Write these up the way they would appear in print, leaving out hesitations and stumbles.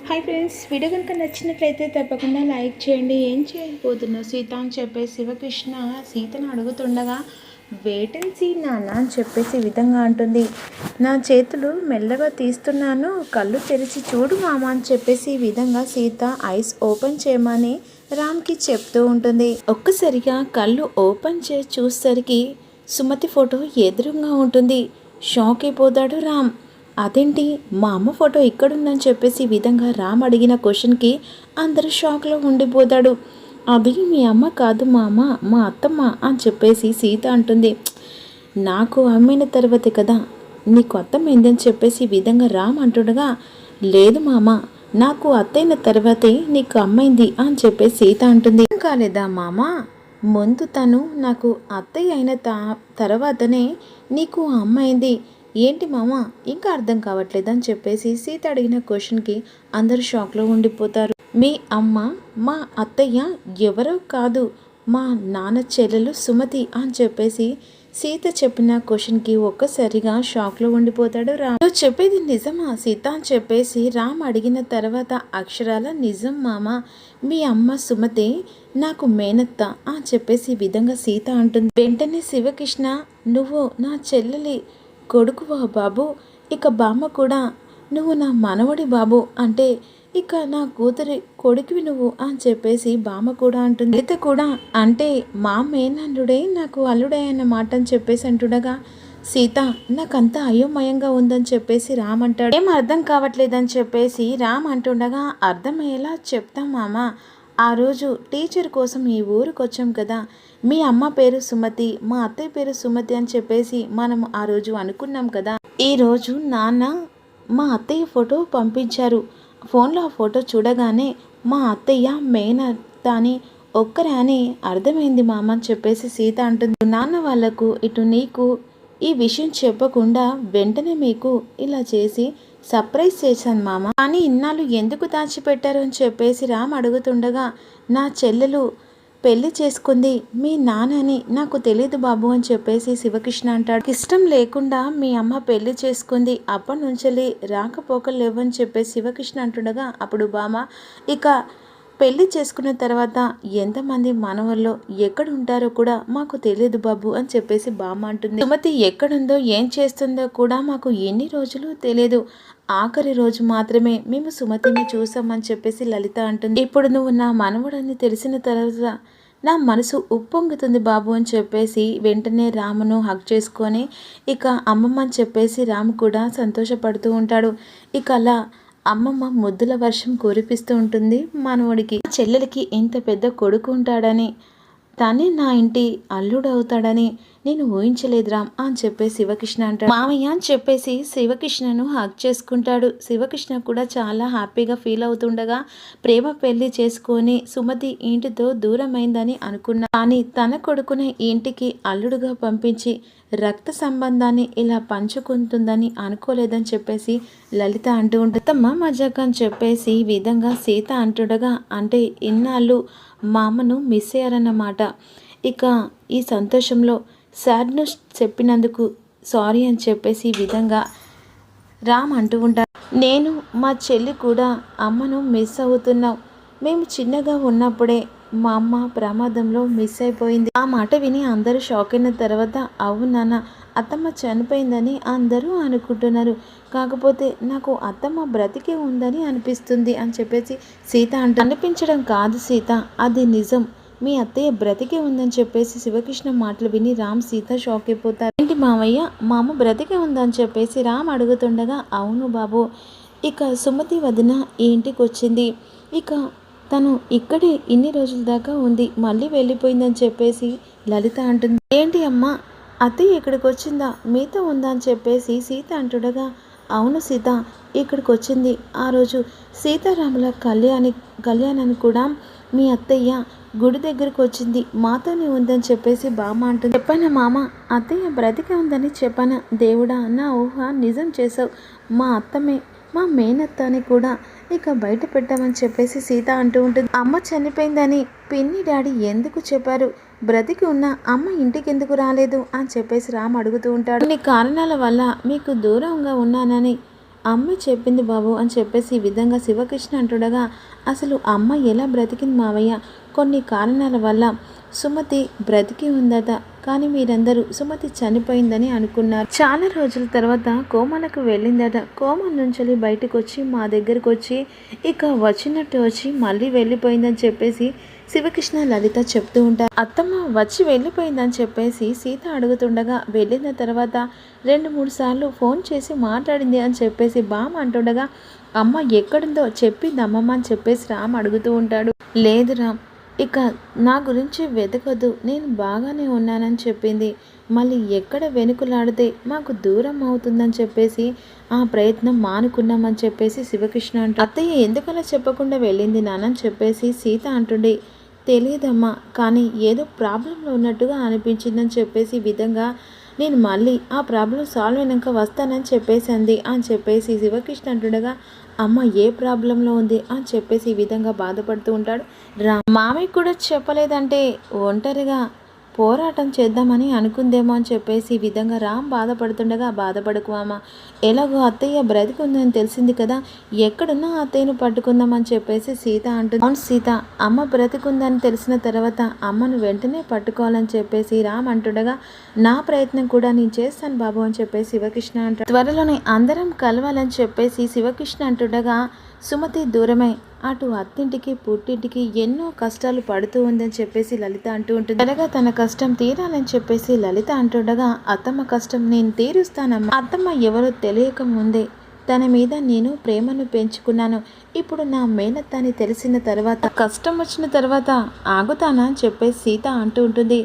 Hi friends, video కనుక నచ్చినట్లయితే తప్పకుండా లైక్ చేయండి. ఏం చేయకపోతున్నావు సీత అని చెప్పేసి శివకృష్ణ సీతను అడుగుతుండగా వేటెన్సీ నాన్న అని చెప్పేసి విధంగా అంటుంది. నా చేతులు మెల్లగా తీస్తున్నాను, కళ్ళు తెరిచి చూడు మామ అని చెప్పేసి ఈ విధంగా సీత ఐస్ ఓపెన్ చేయమని రామ్కి చెప్తూ ఉంటుంది. ఒక్కసారిగా కళ్ళు ఓపెన్ చేసి చూసేసరికి సుమతి ఫోటో ఎదురుగా ఉంటుంది. షాక్ అయిపోతాడు రామ్. అదేంటి మా అమ్మ ఫోటో ఇక్కడుందని చెప్పేసి ఈ విధంగా రామ్ అడిగిన క్వశ్చన్కి అందరూ షాక్లో ఉండిపోతాడు. అది మీ అమ్మ కాదు మా అమ్మ, మా అత్తమ్మ అని చెప్పేసి సీత అంటుంది. నాకు అమ్మిన తర్వాతే కదా నీకు అత్తమైందని చెప్పేసి ఈ విధంగా రామ్ అంటుండగా, లేదు మామ, నాకు అత్తైన తర్వాతే నీకు అమ్మైంది అని చెప్పేసి సీత అంటుంది. కాలేదా మామ, ముందు తను నాకు అత్తయ్య అయిన తర్వాతనే నీకు అమ్మైంది ఏంటి మామ, ఇంకా అర్థం కావట్లేదని చెప్పేసి సీత అడిగిన క్వశ్చన్కి అందరూ షాక్లో ఉండిపోతారు. మీ అమ్మ మా అత్తయ్య ఎవరో కాదు, మా నాన్న చెల్లెలు సుమతి అని చెప్పేసి సీత చెప్పిన క్వశ్చన్కి ఒక్కసారిగా షాక్లో ఉండిపోతాడు రామ్. నువ్వు చెప్పేది నిజమా సీత అని చెప్పేసి రామ్ అడిగిన తర్వాత అక్షరాల నిజం మామ, మీ అమ్మ సుమతి నాకు మేనత్త అని చెప్పేసి ఈ విధంగా సీత అంటుంది. వెంటనే శివకృష్ణ, నువ్వు నా చెల్లెలి కొడుకువా బాబు, ఇక బామ్మ కూడా నువ్వు నా మనవడి బాబు, అంటే ఇక నా కూతురి కొడుకువి నువ్వు అని చెప్పేసి బామ్మ కూడా అంటుంది. లలిత కూడా, అంటే మా మేనల్లుడే నాకు అల్లుడే అన్న మాట అని చెప్పేసి అంటుండగా, సీత నాకంతా అయోమయంగా ఉందని చెప్పేసి రామ్ అంటాడు. ఏం అర్థం కావట్లేదని చెప్పేసి రామ్ అంటుండగా, అర్థమయ్యేలా చెప్తాం మామ, ఆ రోజు టీచర్ కోసం ఈ ఊరికి వచ్చాం కదా, మీ అమ్మ పేరు సుమతి, మా అత్తయ్య పేరు సుమతి అని చెప్పేసి మనం ఆ రోజు అనుకున్నాం కదా. ఈరోజు నాన్న మా అత్తయ్య ఫోటో పంపించారు. ఫోన్లో ఆ ఫోటో చూడగానే మా అత్తయ్య మేనత్త అని ఒక్కరే అని అర్థమైంది మామ అని చెప్పేసి సీత అంటుంది. నాన్న వాళ్లకు ఇటు నీకు ఈ విషయం చెప్పకుండా వెంటనే మీకు ఇలా చేసి సర్ప్రైజ్ చేశాను మామ, కానీ ఇన్నాళ్ళు ఎందుకు దాచిపెట్టారు అని చెప్పేసి రామ్ అడుగుతుండగా, నా చెల్లెలు పెళ్లి చేసుకుంది మీ నాన్నని నాకు తెలియదు బాబు అని చెప్పేసి శివకృష్ణ అంటాడు. ఇష్టం లేకుండా మీ అమ్మ పెళ్లి చేసుకుంది, అప్పటి నుంచి రాకపోకలు లేవని చెప్పేసి శివకృష్ణ అంటుండగా, అప్పుడు బామ్మ, ఇక పెళ్లి చేసుకున్న తర్వాత ఎంతమంది మనవల్లో ఎక్కడ ఉంటారో కూడా మాకు తెలియదు బాబు అని చెప్పేసి బామ్మ అంటుంది. సుమతి ఎక్కడుందో ఏం చేస్తుందో కూడా మాకు ఎన్ని రోజులు తెలియదు, ఆఖరి రోజు మాత్రమే మేము సుమతిని చూసామని చెప్పేసి లలిత అంటుంది. ఇప్పుడు నువ్వు నా మనవడని తెలిసిన తర్వాత నా మనసు ఉప్పొంగుతుంది బాబు అని చెప్పేసి వెంటనే రామును హగ్ చేసుకొని ఇక అమ్మమ్మ అని చెప్పేసి రాము కూడా సంతోషపడుతూ ఉంటాడు. ఇక అలా అమ్మమ్మ ముద్దుల వర్షం కురిపిస్తూ ఉంటుంది మనవడికి. చెల్లెలకి ఇంత పెద్ద కొడుకు ఉంటాడని, తనే నా ఇంటి అల్లుడు అవుతాడని నేను ఊహించలేదు రామ్ అని చెప్పేసి శివకృష్ణ అంటాడు. మామయ్య అని చెప్పేసి శివకృష్ణను హక్ చేసుకుంటాడు. శివకృష్ణ కూడా చాలా హ్యాపీగా ఫీల్ అవుతుండగా, ప్రేమ పెళ్లి చేసుకొని సుమతి ఇంటితో దూరమైందని అనుకున్నా, కానీ తన కొడుకుని ఇంటికి అల్లుడుగా పంపించి రక్త సంబంధాన్ని ఇలా పంచుకుంటుందని అనుకోలేదని చెప్పేసి లలిత అంటూ ఉంటుంది. అత్తమ్మ మజాక్ అని చెప్పేసి ఈ విధంగా సీత అంటుండగా, అంటే ఇన్నాళ్ళు మా అమ్మను మిస్ అయ్యారన్నమాట. ఇక ఈ సంతోషంలో సాడ్ న్యూస్ చెప్పినందుకు సారీ అని చెప్పేసి ఈ విధంగా రామ్ అంటూ ఉంటారు. నేను మా చెల్లి కూడా అమ్మను మిస్ అవుతున్నాం, మేము చిన్నగా ఉన్నప్పుడే మా అమ్మ ప్రమాదంలో మిస్ అయిపోయింది. ఆ మాట విని అందరూ షాక్ అయిన తర్వాత, అవునాన్న అత్తమ్మ చనిపోయిందని అందరూ అనుకుంటున్నారు, కాకపోతే నాకు అత్తమ్మ బ్రతికే ఉందని అనిపిస్తుంది అని చెప్పేసి సీత అంటూ, అనిపించడం కాదు సీత, అది నిజం, మీ అత్తయ్య బ్రతికే ఉందని చెప్పేసి శివకృష్ణ మాటలు విని రామ్ సీత షాక్ అయిపోతారు. ఏంటి మామయ్య, మా అమ్మ బ్రతికే ఉందని చెప్పేసి రామ్ అడుగుతుండగా, అవును బాబు, ఇక సుమతి వదిన ఈ ఇంటికి వచ్చింది, ఇక తను ఇక్కడే ఇన్ని రోజుల దాకా ఉంది, మళ్ళీ వెళ్ళిపోయిందని చెప్పేసి లలిత అంటుంది. ఏంటి అమ్మ, అత్తయ్య ఇక్కడికి వచ్చిందా, మీతో ఉందా అని చెప్పేసి సీత అంటుండగా, అవును సీత ఇక్కడికి వచ్చింది, ఆ రోజు సీతారాముల కళ్యాణాన్ని కూడా మీ అత్తయ్య గుడి దగ్గరికి వచ్చింది, మాతోనే ఉందని చెప్పేసి బామ్మ అంటుంది. చెప్పానా మామ, అత్తయ్య బ్రతికే ఉందని చెప్పానా, దేవుడా నా ఊహ నిజం చేసావు, మా అత్తమే మా మేనత్త అని కూడా ఇక బయట పెట్టామని చెప్పేసి సీత అంటూ ఉంటుంది. అమ్మ చనిపోయిందని పిన్ని డాడీ ఎందుకు చెప్పారు, బ్రతికి ఉన్న అమ్మ ఇంటికి ఎందుకు రాలేదు అని చెప్పేసి రామ్ అడుగుతూ ఉంటాడు. కొన్ని కారణాల వల్ల మీకు దూరంగా ఉన్నానని అమ్మ చెప్పింది బాబు అని చెప్పేసి ఈ విధంగా శివకృష్ణ అంటుండగా, అసలు అమ్మ ఎలా బ్రతికింది మావయ్య? కొన్ని కారణాల వల్ల సుమతి బ్రతికి ఉందట, కానీ మీరందరూ సుమతి చనిపోయిందని అనుకున్నారు. చాలా రోజుల తర్వాత కోమలకు వెళ్ళిందట. కోమ నుంచి బయటకు వచ్చి మా దగ్గరకు వచ్చి ఇక వచ్చినట్టు వచ్చి మళ్ళీ వెళ్ళిపోయిందని చెప్పేసి శివకృష్ణ లలిత చెప్తూ ఉంటారు. అత్తమ్మ వచ్చి వెళ్ళిపోయిందని చెప్పేసి సీత అడుగుతుండగా, వెళ్ళిన తర్వాత 2-3 సార్లు ఫోన్ చేసి మాట్లాడింది అని చెప్పేసి బామ్మ అంటుండగా, అమ్మ ఎక్కడుందో చెప్పింది అమ్మమ్మ అని చెప్పేసి రామ్ అడుగుతూ ఉంటాడు. లేదు రామ్, ఇక నా గురించి వెతకదు, నేను బాగానే ఉన్నానని చెప్పింది. మళ్ళీ ఎక్కడ వెనుకలాడితే మాకు దూరం అవుతుందని చెప్పేసి ఆ ప్రయత్నం మానుకున్నామని చెప్పేసి శివకృష్ణ అంటూ, అత్తయ్య ఎందుకలా చెప్పకుండా వెళ్ళింది నాన్నని చెప్పేసి సీత అంటుండే. తెలియదమ్మా, కానీ ఏదో ప్రాబ్లంలో ఉన్నట్టుగా అనిపించిందని చెప్పేసి విధంగా నేను మళ్ళీ ఆ ప్రాబ్లం సాల్వ్ అయినాక వస్తానని చెప్పేసి అంది అని చెప్పేసి శివకృష్ణ అంటుండగా, అమ్మ ఏ ప్రాబ్లంలో ఉంది అని చెప్పేసి ఈ విధంగా బాధపడుతూ ఉంటాడు. మామయ్య కూడా చెప్పలేదంటే ఒంటరిగా పోరాటం చేద్దామని అనుకుందేమో అని చెప్పేసి ఈ విధంగా రామ్ బాధపడుతుండగా, బాధపడకు అమ్మ, ఎలాగో అత్తయ్య బ్రతికుందని తెలిసింది కదా, ఎక్కడున్నా అత్తయ్యను పట్టుకుందామని చెప్పేసి సీత అంటుంది. అవును సీత, అమ్మ బ్రతికుందని తెలిసిన తర్వాత అమ్మను వెంటనే పట్టుకోవాలని చెప్పేసి రామ్ అంటుండగా, నా ప్రయత్నం కూడా నేను చేస్తాను బాబు అని చెప్పేసి శివకృష్ణ అంటాడు. త్వరలోనే అందరం కలవాలని చెప్పేసి శివకృష్ణ అంటుండగా, సుమతి దూరమై అటు అత్తింటికి పుట్టింటికి ఎన్నో కష్టాలు పడుతూ ఉందని చెప్పేసి లలిత అంటూ ఉంటుంది. త్వరగా తన కష్టం తీరాలని చెప్పేసి లలిత అంటుండగా, అత్తమ్మ కష్టం నేను తీరుస్తానమ్మా. అత్తమ్మ ఎవరో తెలియక ముందే తన మీద నేను ప్రేమను పెంచుకున్నాను. ఇప్పుడు నా మేనత్తాని తెలిసిన తర్వాత కష్టం వచ్చిన తర్వాత ఆగుతానా అని చెప్పేసి సీత అంటూ ఉంటుంది.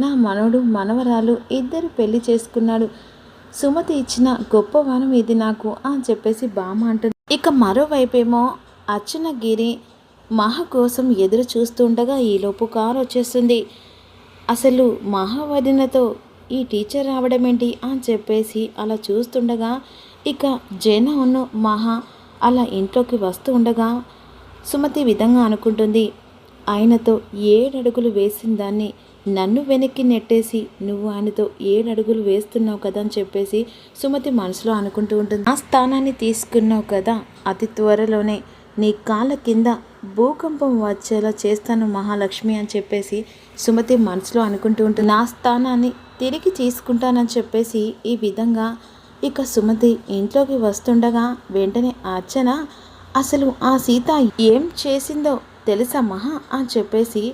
నా మనవడు మనవరాలు ఇద్దరు పెళ్లి చేసుకున్నాడు. సుమతి ఇచ్చిన గొప్ప వరం ఇది నాకు అని చెప్పేసి బామ్మ అంటుంది. ఇక మరోవైపేమో అర్చనగిరి మహా కోసం ఎదురు చూస్తుండగా ఈలోపు కారు వచ్చేస్తుంది. అసలు మహా వదినతో ఈ టీచర్ రావడం ఏంటి అని చెప్పేసి అలా చూస్తుండగా, ఇక జన ఉన్న మహా అలా ఇంట్లోకి వస్తూ ఉండగా సుమతి విధంగా అనుకుంటుంది, ఆయనతో 7 అడుగులు వేసిన దాన్ని నన్ను వెనక్కి నెట్టేసి నువ్వు ఆయనతో 7 అడుగులు వేస్తున్నావు కదా అని చెప్పేసి సుమతి మనసులో అనుకుంటూ ఉంటుంది. ఆ స్థానాన్ని తీసుకున్నావు కదా, అతి త్వరలోనే నీ కాళ్ళ కింద భూకంపం వచ్చేలా చేస్తాను మహాలక్ష్మి అని చెప్పేసి సుమతి మనసులో అనుకుంటూ ఉంటుంది. నా స్థానాన్ని తిరిగి తీసుకుంటానని చెప్పేసి ఈ విధంగా ఇక సుమతి ఇంట్లోకి వస్తుండగా వెంటనే అర్చన, అసలు ఆ సీత ఏం చేసిందో తెలుసా మహా అని చెప్పేసి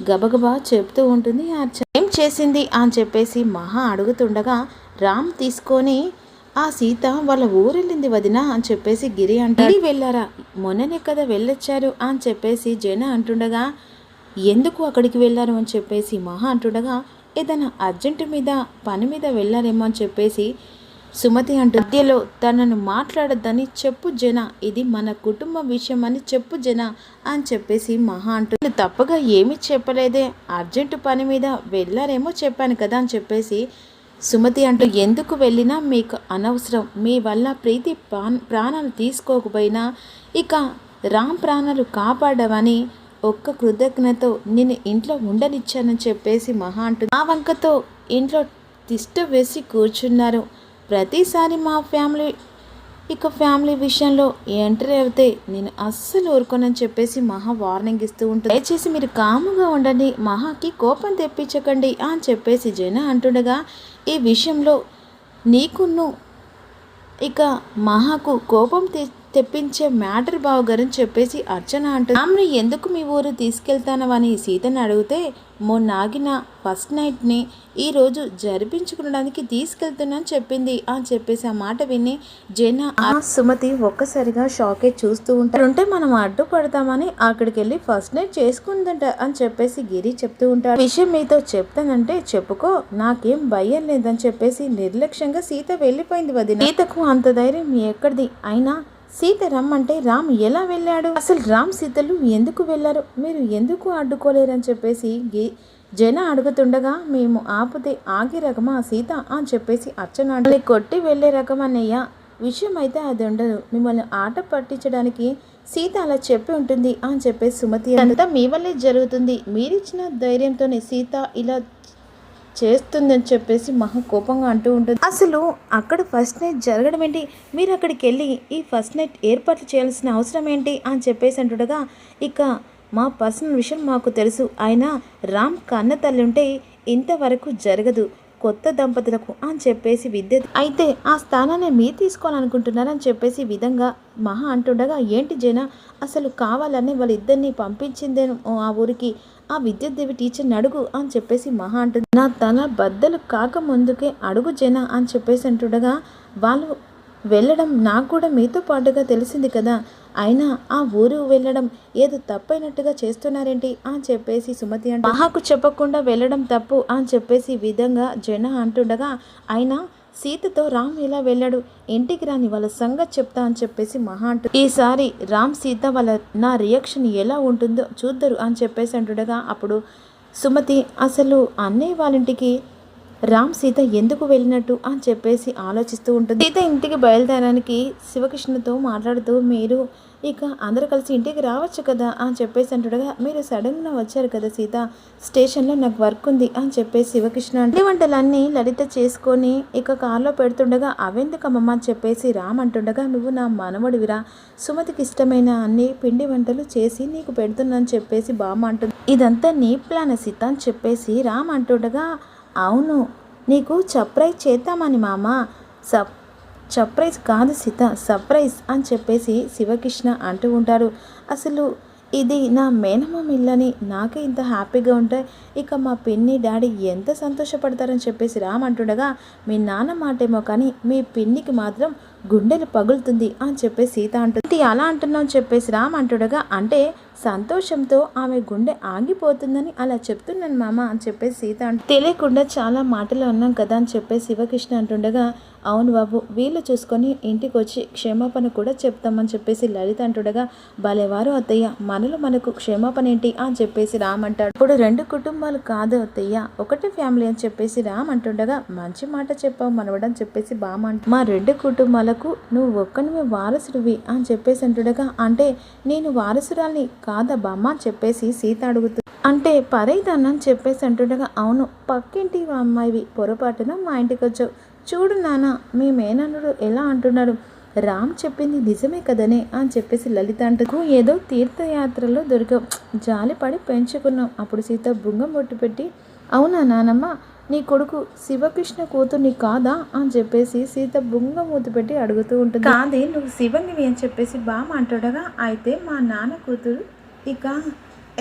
గబగబా చెప్తూ ఉంటుంది. అర్చన ఏం చేసింది అని చెప్పేసి మహా అడుగుతుండగా, రామ్ తీసుకొని ఆ సీత వాళ్ళ ఊరెళ్ళింది వదినా అని చెప్పేసి గిరి అంటారు. వెళ్ళారా, మొన్ననే కదా వెళ్ళొచ్చారు అని చెప్పేసి జన అంటుండగా, ఎందుకు అక్కడికి వెళ్ళారు అని చెప్పేసి మహా అంటుండగా, ఏదైనా అర్జెంటు మీద పని మీద వెళ్ళారేమో అని చెప్పేసి సుమతి అంటూ, మధ్యలో తనను మాట్లాడద్దని చెప్పు జన, ఇది మన కుటుంబ విషయం అని చెప్పు జన అని చెప్పేసి మహా అంటూ, తప్పగా ఏమీ చెప్పలేదే, అర్జెంటు పని మీద వెళ్ళారేమో చెప్పాను కదా అని చెప్పేసి సుమతి అంటూ, ఎందుకు వెళ్ళినా మీకు అనవసరం, మీ వల్ల ప్రీతి ప్రాణాలు తీసుకోకపోయినా ఇక రామ్ ప్రాణాలు కాపాడవని ఒక్క కృతజ్ఞతతో నేను ఇంట్లో ఉండనిచ్చానని చెప్పేసి మహా అంటుంది. ఆ వంకతో ఇంట్లో తిష్ట వేసి కూర్చున్నారు. ప్రతిసారి మా ఫ్యామిలీ విషయంలో ఎంటర్ అయితే నేను అస్సలు ఊరుకోనని చెప్పేసి మహా వార్నింగ్ ఇస్తూ ఉంటుంది. దయచేసి మీరు కాముగా ఉండండి, మహాకి కోపం తెప్పించకండి అని చెప్పేసి జన అంటుండగా, ఈ విషయంలో నీకును ఇక మహాకు కోపం తెప్పించే మ్యాటర్ బావగారని చెప్పేసి అర్చన అంటుంది. ఆమెను ఎందుకు మీ ఊరు తీసుకెళ్తానవని సీతని అడిగితే, మొన్నాగిన ఫస్ట్ నైట్ని ఈరోజు జరిపించుకోవడానికి తీసుకెళ్తున్నాను చెప్పింది అని చెప్పేసి ఆ మాట విని జన సుమతి ఒక్కసారిగా షాకే చూస్తూ ఉంటారు. మనం అడ్డుపడతామని అక్కడికి వెళ్ళి ఫస్ట్ నైట్ చేసుకుందంట అని చెప్పేసి గిరి చెప్తూ ఉంటాడు. విషయం మీతో చెప్తానంటే చెప్పుకో, నాకేం భయం లేదని చెప్పేసి నిర్లక్ష్యంగా సీత వెళ్ళిపోయింది వదిన. సీతకు అంత ధైర్యం ఎక్కడిది, అయినా సీత రమ్మంటే రామ్ ఎలా వెళ్ళాడు, అసలు రామ్ సీతలు ఎందుకు వెళ్ళారు, మీరు ఎందుకు అడ్డుకోలేరని చెప్పేసి జన అడుగుతుండగా, మేము ఆపితే ఆగే రకమా సీత అని చెప్పేసి అర్చన కొట్టి వెళ్ళే రకం అన్నయ్య, విషయం అయితే అది ఉండదు, మిమ్మల్ని ఆట పట్టించడానికి సీత అలా చెప్పి ఉంటుంది అని చెప్పేసి సుమతి, అంతా మీ వల్లే జరుగుతుంది, మీరిచ్చిన ధైర్యంతోనే సీత ఇలా చేస్తుందని చెప్పేసి మహా కోపంగా అంటూ ఉంటుంది. అసలు అక్కడ ఫస్ట్ నైట్ జరగడం ఏంటి, మీరు అక్కడికి వెళ్ళి ఈ ఫస్ట్ నైట్ ఏర్పాట్లు చేయాల్సిన అవసరం ఏంటి అని చెప్పేసి అంటుండగా, ఇక మా పర్సనల్ విషయం మాకు తెలుసు, అయినా రామ్ కన్న తల్లి ఉంటే ఇంతవరకు జరగదు కొత్త దంపతులకు అని చెప్పేసి విద్య అయితే ఆ స్థానాన్ని మీరు తీసుకోవాలనుకుంటున్నారని చెప్పేసి విధంగా మహా అంటుండగా, ఏంటి జన అసలు కావాలని వాళ్ళిద్దరిని పంపించిందే ఆ ఊరికి, ఆ విద్యుత్ టీచర్ని అడుగు అని చెప్పేసి మహా అంటుంది. నా తల బద్దలు కాక ముందుకే అడుగు జన అని చెప్పేసి అంటుండగా, వాళ్ళు వెళ్ళడం నాకు కూడా మీతో పాటుగా తెలిసింది కదా, అయినా ఆ ఊరు వెళ్ళడం ఏదో తప్పైనట్టుగా చేస్తున్నారేంటి అని చెప్పేసి సుమతి అంటే, మహాకు చెప్పకుండా వెళ్ళడం తప్పు అని చెప్పేసి విధంగా జన అంటుండగా, అయినా సీతతో రామ్ ఇలా వెళ్ళాడు, ఇంటికి రాని వాళ్ళ సంగతి చెప్తా అని చెప్పేసి మహా అంటూ, ఈసారి రామ్ సీత వాళ్ళ నా రియాక్షన్ ఎలా ఉంటుందో చూద్దరు అని చెప్పేసి అంటుండగా, అప్పుడు సుమతి అసలు అన్నయ్య వాళ్ళ ఇంటికి రామ్ సీత ఎందుకు వెళ్ళినట్టు అని చెప్పేసి ఆలోచిస్తూ ఉంటుంది. సీత ఇంటికి బయలుదేరడానికి శివకృష్ణతో మాట్లాడుతూ, మీరు ఇక అందరూ కలిసి ఇంటికి రావచ్చు కదా అని చెప్పేసి అంటుండగా, మీరు సడన్గా వచ్చారు కదా సీత, స్టేషన్లో నాకు వర్క్ ఉంది అని చెప్పేసి శివకృష్ణ అంటే వంటలన్నీ లలిత చేసుకొని ఇక కార్లో పెడుతుండగా, అవెందుకమ్మమ్మ అని చెప్పేసి రామ్ అంటుండగా, నువ్వు నా మనవడివిరా, సుమతికి ఇష్టమైన అన్ని పిండి వంటలు చేసి నీకు పెడుతున్నాను చెప్పేసి బామ్మ అంటుంది. ఇదంతా నీ ప్లాన్ సీత అని చెప్పేసి రామ్ అంటుండగా, అవును నీకు సర్ప్రైజ్ చేద్దామని మామ, సర్ప్రైజ్ కాదు సీత సర్ప్రైజ్ అని చెప్పేసి శివకృష్ణ అంటూ ఉంటారు. అసలు ఇది నా మేనమామ ఇల్లని నాకే ఇంత హ్యాపీగా ఉంటాయి, ఇక మా పిన్ని డాడీ ఎంత సంతోషపడతారని చెప్పేసి రామ్ అంటుండగా, మీ నాన్న మాటేమో కానీ మీ పిన్నికి మాత్రం గుండెలు పగులుతుంది అని చెప్పేసి సీత అంటుంది. అలా అంటున్నావు అని చెప్పేసి రామ్ అంటుండగా, అంటే సంతోషంతో ఆమె గుండె ఆగిపోతుందని అలా చెప్తున్నాను మామ అని చెప్పేసి సీత అంటు, తెలియకుండా చాలా మాటలు అన్నాం కదా అని చెప్పేసి శివకృష్ణ అంటుండగా, అవును బాబు వీళ్ళు చూసుకొని ఇంటికి వచ్చి క్షమాపణ కూడా చెప్తామని చెప్పేసి లలిత అంటుండగా, భలేవారు అత్తయ్య, మనలో మనకు క్షమాపణ ఏంటి అని చెప్పేసి రామ్ అంటాడు. ఇప్పుడు రెండు కుటుంబాలు కాదు అత్తయ్య, ఒకటే ఫ్యామిలీ అని చెప్పేసి రామ్ అంటుండగా, మంచి మాట చెప్పావు మనవడని చెప్పేసి బామ్మ అంటు, మా రెండు కుటుంబాలకు నువ్వు ఒక్కనివే వారసుడివి అని చెప్పేసి అంటుండగా, అంటే నేను వారసురాల్ని కాదా బామ్మ అని చెప్పేసి సీత అడుగుతుంది. అంటే పరైదాన్నని చెప్పేసి అంటుండగా, అవును పక్కింటి అమ్మాయివి, పొరపాటున మా ఇంటికి వచ్చావు, చూడు నాన్న మీ మేనన్నుడు ఎలా అంటున్నాడు, రామ్ చెప్పింది నిజమే కదనే అని చెప్పేసి లలిత అంటూ, ఏదో తీర్థయాత్రలో దొరికావు, జాలిపడి పెంచుకున్నాం. అప్పుడు సీత బుంగం బొట్టు పెట్టి, అవునా నానమ్మ నీ కొడుకు శివకృష్ణ కూతుర్ని కాదా అని చెప్పేసి సీత బుంగ మూతి పెట్టి అడుగుతూ ఉంటుంది. కాదే నువ్వు శివంగివి అని చెప్పేసి బామ్మ అంటుండగా, అయితే మా నాన్న కూతురు ఇక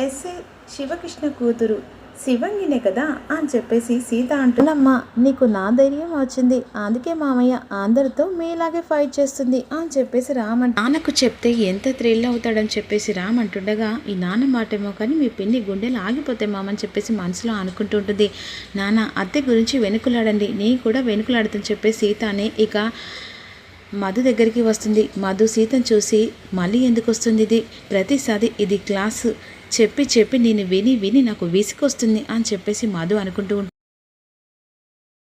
ఎస్ఏ శివకృష్ణ కూతురు శివంగినే కదా అని చెప్పేసి సీత అంటున్నమ్మా, నీకు నా ధైర్యం వచ్చింది, అందుకే మామయ్య అందరితో మీలాగే ఫైట్ చేస్తుంది అని చెప్పేసి రామ్ నాన్నకు చెప్తే ఎంత థ్రిల్ అవుతాడని చెప్పేసి రామ్ అంటుండగా, ఈ నాన్న మాటేమో కానీ మీ పిన్ని గుండెలు ఆగిపోతాయి మామని చెప్పేసి మనసులో అనుకుంటూ ఉంటుంది. నాన్న అత్తె గురించి వెనుకలాడండి, నీ కూడా వెనుకలాడుతుందని చెప్పేసి సీత అని ఇక మధు దగ్గరికి వస్తుంది. మధు సీతను చూసి, మళ్ళీ ఎందుకు వస్తుంది ఇది, ప్రతిసారి ఇది క్లాసు చెప్పి చెప్పి నేను విని విని నాకు విసుకొస్తుంది అని చెప్పేసి మధు అనుకుంటూ